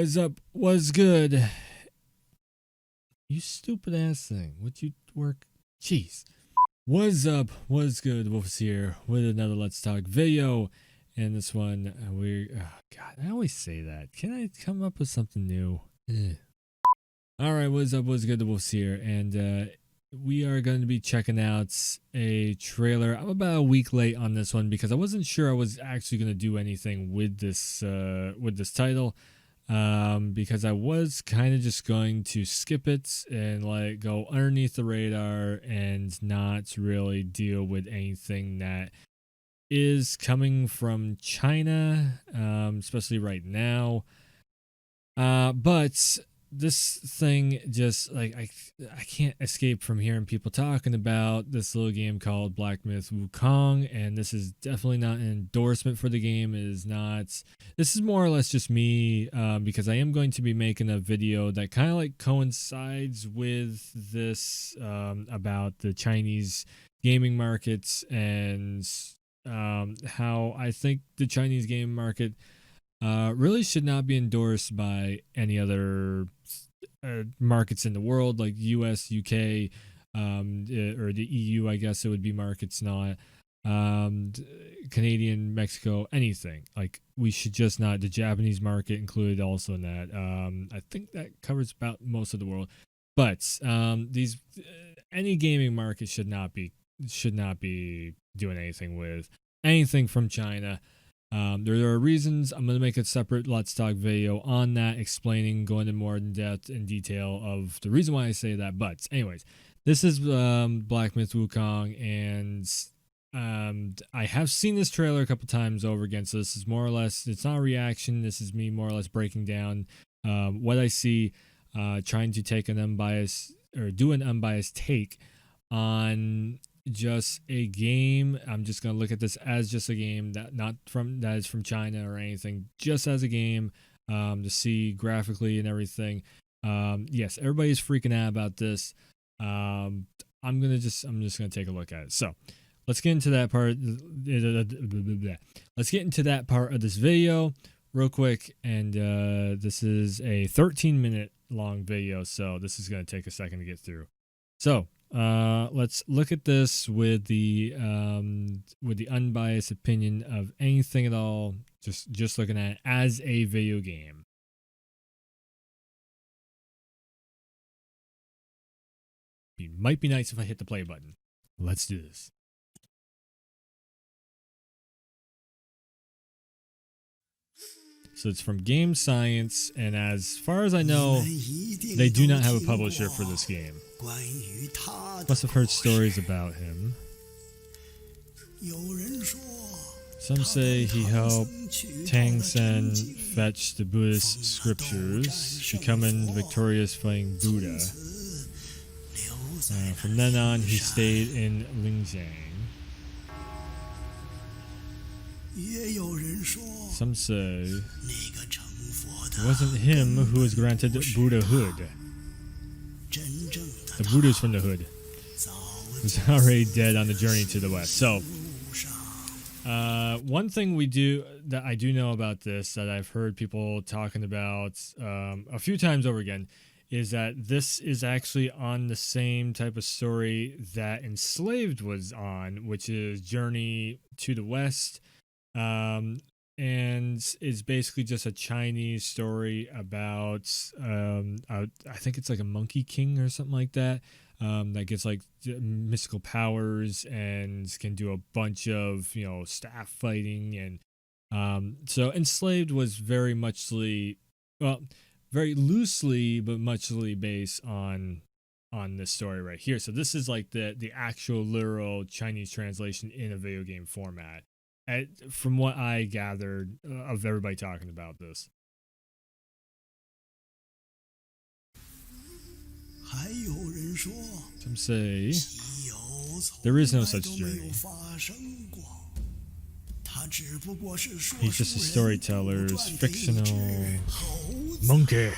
What's up? What's good? You stupid ass thing. Would you work? Jeez. What's up? What's good? Wolf's here with another Let's Talk video. And this one, God, I always say that. Can I come up with something new? Alright, what's up? What's good? Wolf's here. And we are going to be checking out a trailer. I'm about a week late on this one because I wasn't sure I was actually going to do anything with this title. Because I was kind of just going to skip it and let it go underneath the radar and not really deal with anything that is coming from China, especially right now. But this thing just like I can't escape from hearing people talking about this little game called Black Myth Wukong, and this is definitely not an endorsement for the game. It is not. This is more or less just me, because I am going to be making a video that kind of like coincides with this, about the Chinese gaming markets and how I think the Chinese gaming market really should not be endorsed by any other markets in the world, like US, UK, or the EU. I guess it would be markets, not Canadian, Mexico, anything. Like, we should just not. The Japanese market included also in that. I think that covers about most of the world. But these any gaming market should not be doing anything with anything from China. There are reasons. I'm going to make a separate Let's Talk video on that, explaining, going into more in depth and detail of the reason why I say that. But anyways, this is Black Myth Wukong, and I have seen this trailer a couple times over again. So this is more or less, it's not a reaction. This is me more or less breaking down what I see, trying to take an unbiased or do an unbiased take on just a game. I'm just gonna look at this as just a game that is from China or anything, just as a game, to see graphically and everything. Yes, everybody's freaking out about this. I'm just gonna take a look at it. So let's get into that part. Let's get into that part of this video real quick. And this is a 13-minute long video, so this is gonna take a second to get through. So let's look at this with the unbiased opinion of anything at all, just looking at it as a video game. It might be nice if I hit the play button. Let's do this. So it's from Game Science, and as far as I know, they do not have a publisher for this game. Must have heard stories about him. Some say he helped Tang Sen fetch the Buddhist scriptures, becoming the victorious fighting Buddha. From then on, he stayed in Lingjiang. Some say it wasn't him who was granted Buddhahood. The Buddha's from the hood was already dead on the journey to the west. So, one thing that I do know about this, that I've heard people talking about a few times over again, is that this is actually on the same type of story that Enslaved was on, which is Journey to the West. And it's basically just a Chinese story about I think it's like a monkey king or something like that, that gets like mystical powers and can do a bunch of, staff fighting. And so Enslaved was very loosely but muchly based on this story right here. So this is like the actual literal Chinese translation in a video game format, from what I gathered of everybody talking about this. Some say there is no such journey. He's just a storyteller's fictional monkey.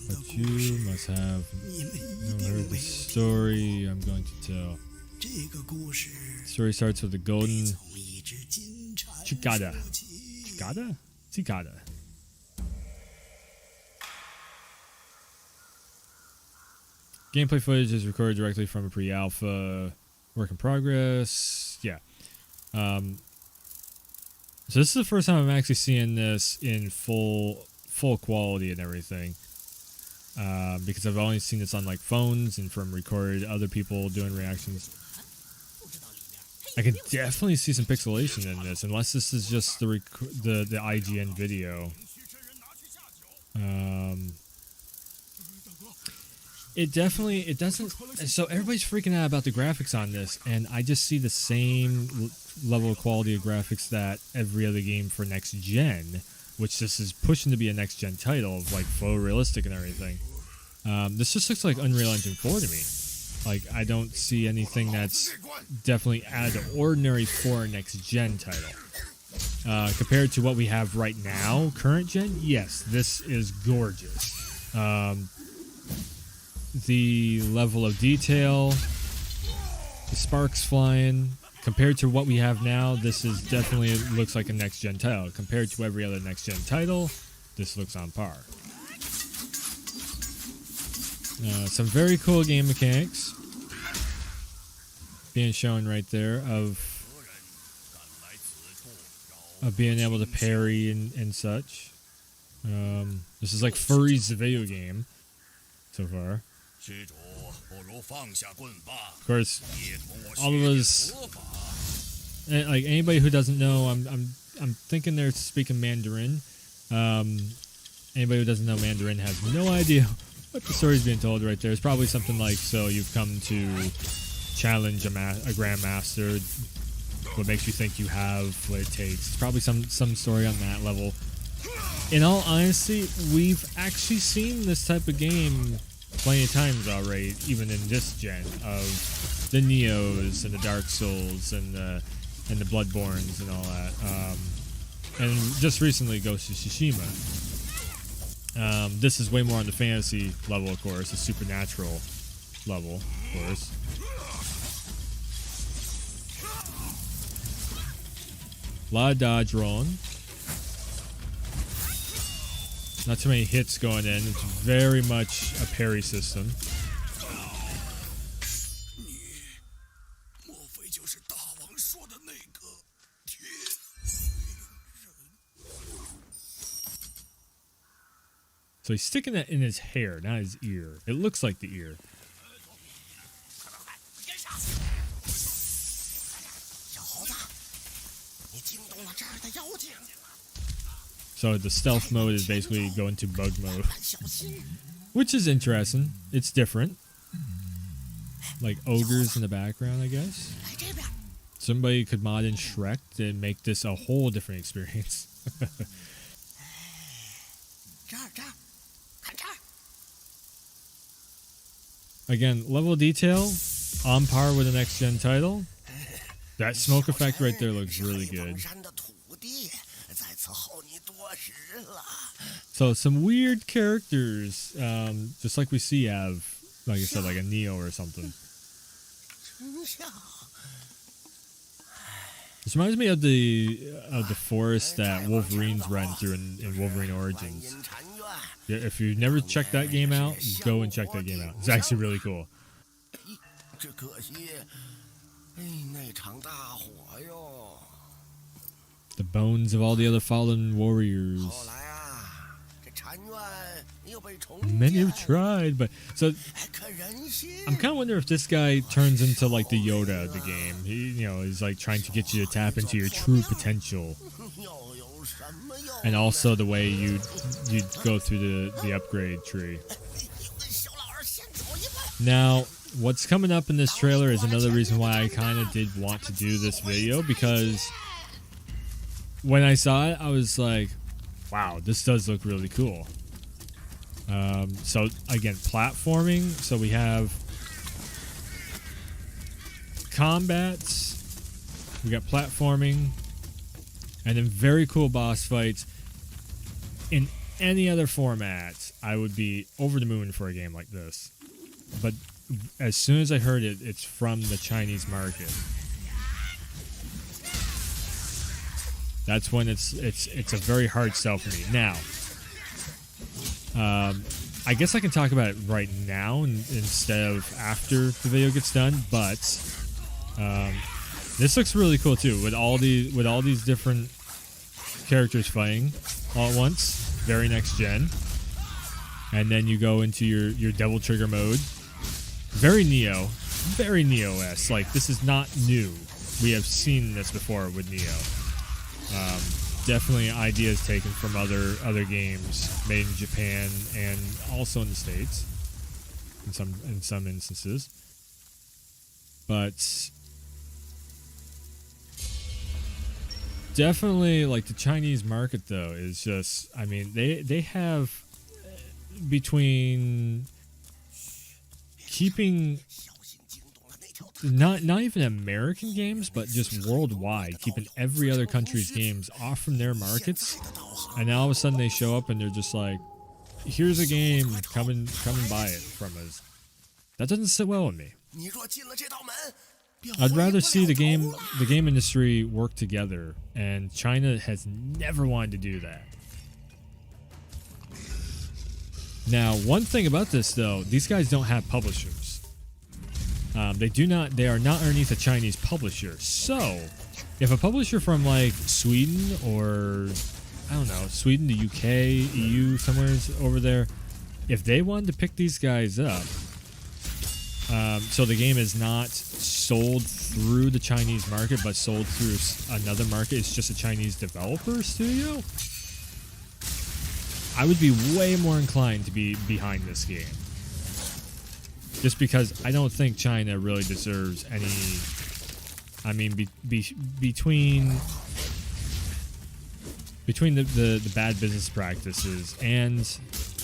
But you must have never heard the story I'm going to tell. The story starts with the golden cicada. Cicada? Cicada. Gameplay footage is recorded directly from a pre-alpha work in progress. Yeah. So this is the first time I'm actually seeing this in full quality and everything. Because I've only seen this on like phones and from recorded other people doing reactions. I can definitely see some pixelation in this, unless this is just the IGN video. It doesn't. So everybody's freaking out about the graphics on this, and I just see the same level of quality of graphics that every other game for next gen, which this is pushing to be a next gen title of like photorealistic and everything. This just looks like Unreal Engine 4 to me. Like, I don't see anything that's definitely out of the ordinary for a next gen title. Compared to what we have right now, current gen, yes, this is gorgeous. The level of detail, the sparks flying, compared to what we have now, this is definitely looks like a next gen title. Compared to every other next gen title, this looks on par. Some very cool game mechanics being shown right there of being able to parry and such. This is like Furry's the video game so far. Of course, all of us, like anybody who doesn't know, I'm thinking they're speaking Mandarin. Anybody who doesn't know Mandarin has no idea what the story's being told right there. It's probably something like, so you've come to challenge a grandmaster. What makes you think you have what it takes? It's probably some story on that level. In all honesty, we've actually seen this type of game plenty of times already, even in this gen, of the Neos and the Dark Souls and the Bloodborns and all that. And just recently, Ghost of Tsushima. This is way more on the fantasy level, of course, the supernatural level, of course. A lot of dodge rolling. Not too many hits going in. It's very much a parry system. So he's sticking that in his hair, not his ear. It looks like the ear. So the stealth mode is basically going to bug mode, which is interesting. It's different. Like ogres in the background, I guess. Somebody could mod in Shrek and make this a whole different experience. Again, level of detail on par with the next gen title. That smoke effect right there looks really good. So some weird characters, just like we see have, like I said, like a Neo or something. This reminds me of the forest that Wolverine's run through in Wolverine Origins. Yeah, if you've never checked that game out, go and check that game out. It's actually really cool. The bones of all the other fallen warriors. Many have tried, but so I'm kind of wondering if this guy turns into like the Yoda of the game. He, is like trying to get you to tap into your true potential, and also the way you'd go through the upgrade tree. Now, what's coming up in this trailer is another reason why I kind of did want to do this video, because when I saw it, I was like, wow, this does look really cool. So again, platforming. So we have combats, we got platforming, and then very cool boss fights. In any other format, I would be over the moon for a game like this. But as soon as I heard it, it's from the Chinese market. That's when it's a very hard sell for me. Now, I guess I can talk about it right now instead of after the video gets done. But this looks really cool too, with all these different characters fighting all at once. Very next gen, and then you go into your Devil Trigger mode. Very Neo-esque. Like, this is not new. We have seen this before with Neo. Definitely ideas taken from other games made in Japan and also in the States in some instances. But definitely, like, the Chinese market though is just, I mean, they have between keeping not even American games, but just worldwide, keeping every other country's games off from their markets, and now all of a sudden they show up and they're just like, here's a game, come and buy it from us. That doesn't sit well with me. I'd rather see the game industry work together, and China has never wanted to do that. Now, one thing about this though, these guys don't have publishers. They are not underneath a Chinese publisher. So, if a publisher from like Sweden or, I don't know, Sweden, the UK, EU, somewhere over there, if they wanted to pick these guys up, so the game is not sold through the Chinese market, but sold through another market, it's just a Chinese developer studio, I would be way more inclined to be behind this game. Just because I don't think China really deserves any. I mean, between the bad business practices and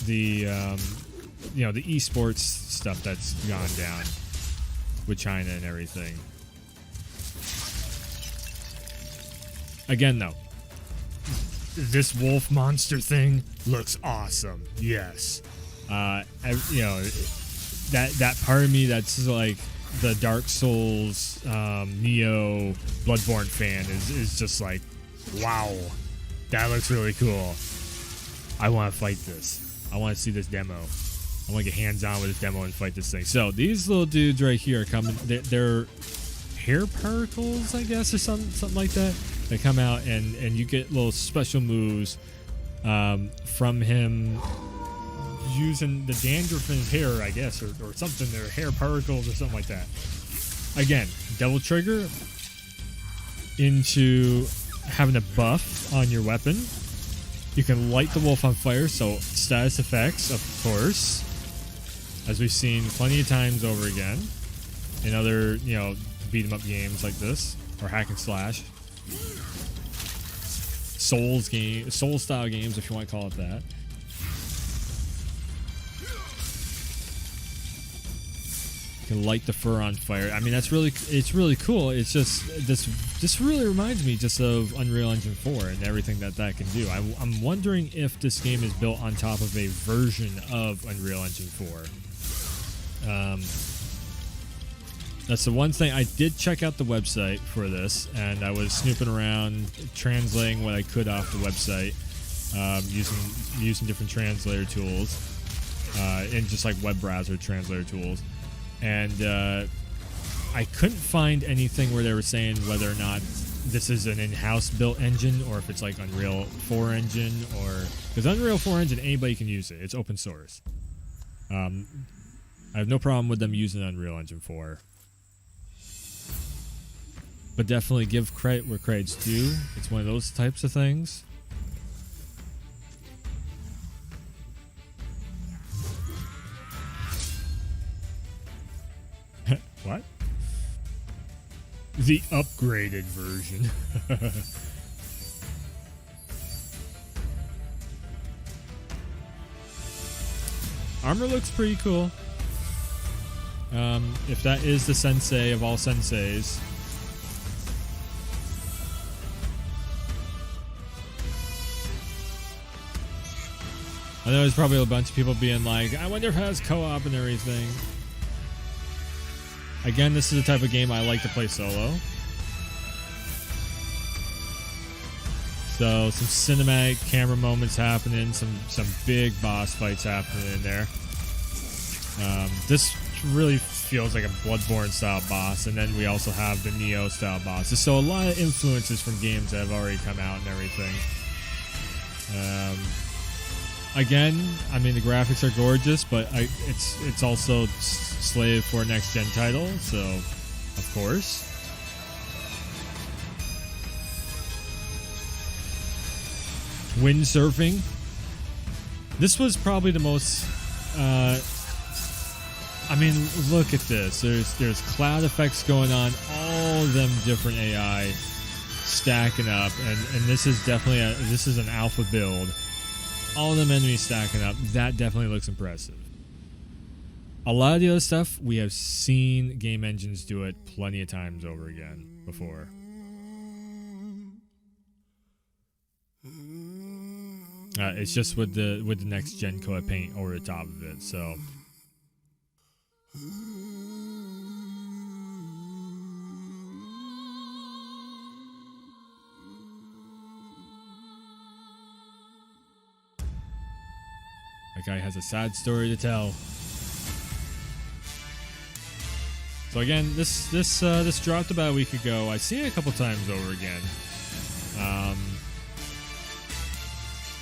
the the esports stuff that's gone down with China and everything. Again, though, this wolf monster thing looks awesome. Yes, that part of me that's like the Dark Souls, Neo, Bloodborne fan is just like, wow, that looks really cool. I want to fight this. I want to see this demo. I want to get hands-on with this demo and fight this thing. So these little dudes right here are coming. They're hair particles, I guess, or something like that. They come out and you get little special moves from him using the dandruff in his hair, I guess, or something. They're hair particles or something like that. Again, Devil Trigger into having a buff on your weapon. You can light the wolf on fire, so status effects, of course, as we've seen plenty of times over again in other, beat 'em up games like this, or hack and slash, Soul style games, if you want to call it that. You can light the fur on fire. I mean, it's really cool. It's just this really reminds me just of Unreal Engine 4 and everything that can do. I'm wondering if this game is built on top of a version of Unreal Engine 4. That's the one thing. I did check out the website for this, and I was snooping around, translating what I could off the website, using different translator tools, and just like web browser translator tools. And I couldn't find anything where they were saying whether or not this is an in-house built engine or if it's like Unreal 4 engine, or because Unreal 4 engine, anybody can use it. It's open source. I have no problem with them using Unreal Engine 4. But definitely give credit where credit's due. It's one of those types of things. What? The upgraded version. Armor looks pretty cool. If that is the sensei of all senseis. I know there's probably a bunch of people being like, I wonder if it has co-op and everything. Again, this is the type of game I like to play solo. So some cinematic camera moments happening, some big boss fights happening in there. This really feels like a Bloodborne style boss, and then we also have the Neo style bosses. So a lot of influences from games that have already come out and everything. Again, I mean the graphics are gorgeous, but it's also slated for a next gen title, so of course. Windsurfing. This was probably the most. I mean, look at this. There's cloud effects going on, all of them different AI stacking up, and this is definitely this is an alpha build. All of them enemies stacking up. That definitely looks impressive. A lot of the other stuff we have seen game engines do it plenty of times over again before. It's just with the next gen Koei Paint over the top of it. So. That guy has a sad story to tell. So again, this dropped about a week ago. I've seen it a couple times over again.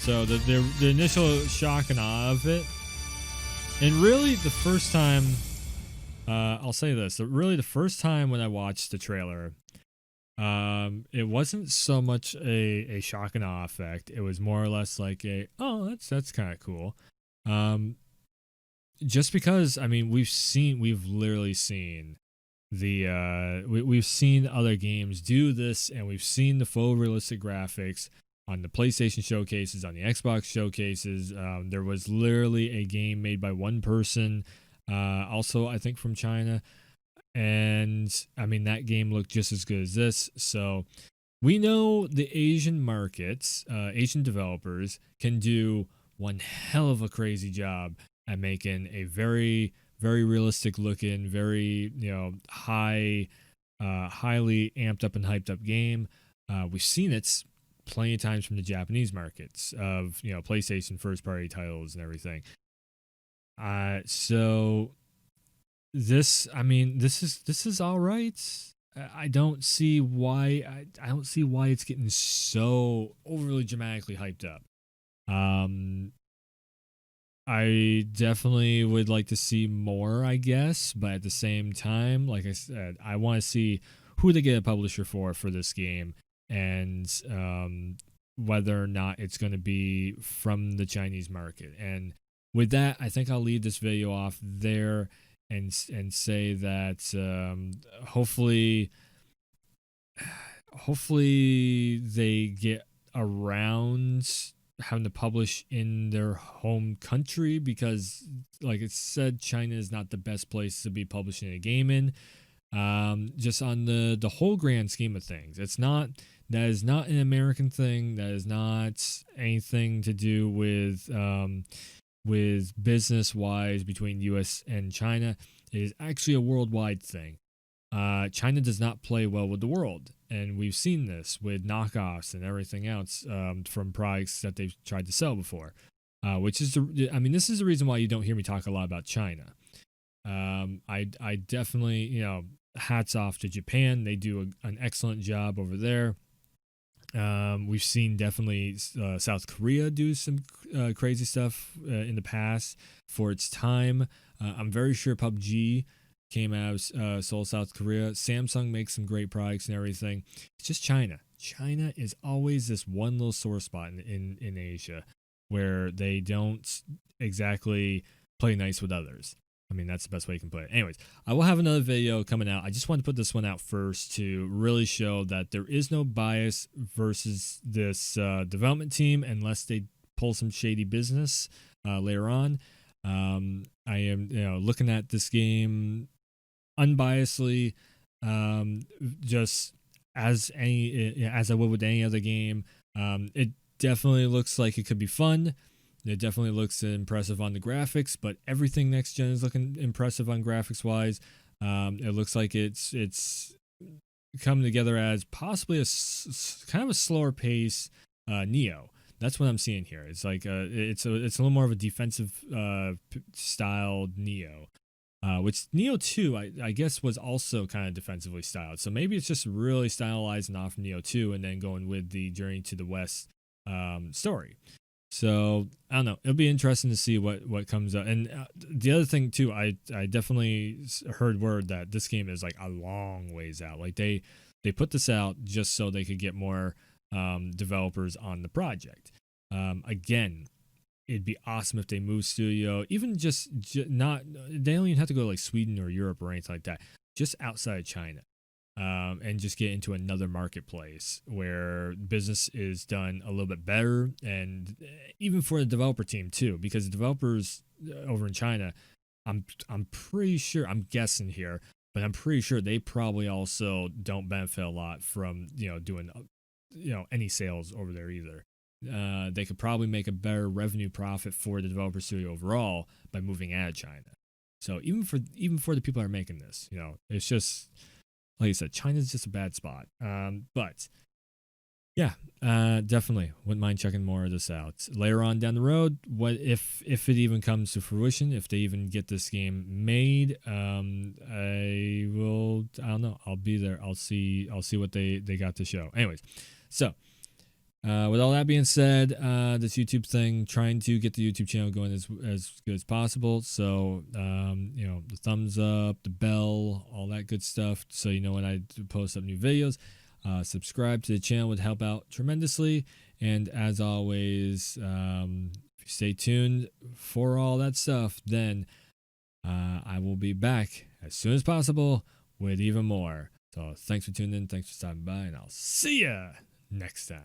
So the initial shock and awe of it, and really the first time, I'll say this: really the first time when I watched the trailer, it wasn't so much a shock and awe effect. It was more or less like that's kind of cool. Just because, I mean, we've literally seen we've seen other games do this, and we've seen the full realistic graphics on the PlayStation showcases, on the Xbox showcases. There was literally a game made by one person, also I think from China, and I mean that game looked just as good as this. So we know the Asian markets, Asian developers can do one hell of a crazy job at making a very, very realistic looking, very, highly amped up and hyped up game. We've seen it plenty of times from the Japanese markets of, PlayStation first party titles and everything. So this is all right. I don't see why I don't see why it's getting so overly dramatically hyped up. I definitely would like to see more, I guess, but at the same time, like I said, I want to see who they get a publisher for this game, and whether or not it's going to be from the Chinese market. And with that, I think I'll leave this video off there and say that hopefully they get around having to publish in their home country, because like it said, China is not the best place to be publishing a game in. Just on the whole grand scheme of things, that is not an American thing. That is not anything to do with business wise between US and China. It is actually a worldwide thing. China does not play well with the world, and we've seen this with knockoffs and everything else from products that they've tried to sell before. This is the reason why you don't hear me talk a lot about China. I definitely, hats off to Japan. They do an excellent job over there. We've seen definitely South Korea do some crazy stuff in the past for its time. I'm very sure PUBG came out of Seoul, South Korea. Samsung makes some great products and everything. It's just China. China is always this one little sore spot in Asia where they don't exactly play nice with others. I mean, that's the best way you can put it. Anyways, I will have another video coming out. I just wanted to put this one out first to really show that there is no bias versus this development team unless they pull some shady business later on. I am looking at this game unbiasedly, just as I would with any other game. It definitely looks like it could be fun. It definitely looks impressive on the graphics, but everything next gen is looking impressive on graphics wise. It looks like it's coming together as possibly kind of a slower pace Neo. That's what I'm seeing here. It's like it's a little more of a defensive styled Neo. Which Neo 2, I guess, was also kind of defensively styled. So maybe it's just really stylizing off Neo 2 and then going with the Journey to the West story. So I don't know. It'll be interesting to see what comes up. And the other thing too, I definitely heard word that this game is like a long ways out. Like they put this out just so they could get more developers on the project. Again, it'd be awesome if they move studio, even just not. They don't even have to go to like Sweden or Europe or anything like that. Just outside China. And just get into another marketplace where business is done a little bit better, and even for the developer team too, because the developers over in China, I'm pretty sure, I'm guessing here, but I'm pretty sure they probably also don't benefit a lot from doing any sales over there either. They could probably make a better revenue profit for the developer studio overall by moving out of China. So even for the people that are making this, it's just, like I said, China's just a bad spot. But yeah, definitely wouldn't mind checking more of this out later on down the road. What if it even comes to fruition? If they even get this game made, I don't know. I'll be there. I'll see what they got to show. Anyways, so. With all that being said, this YouTube thing, trying to get the YouTube channel going as good as possible. So, the thumbs up, the bell, all that good stuff. So you know when I post up new videos. Subscribe to the channel would help out tremendously. And as always, if you stay tuned for all that stuff, then I will be back as soon as possible with even more. So thanks for tuning in. Thanks for stopping by, and I'll see ya next time.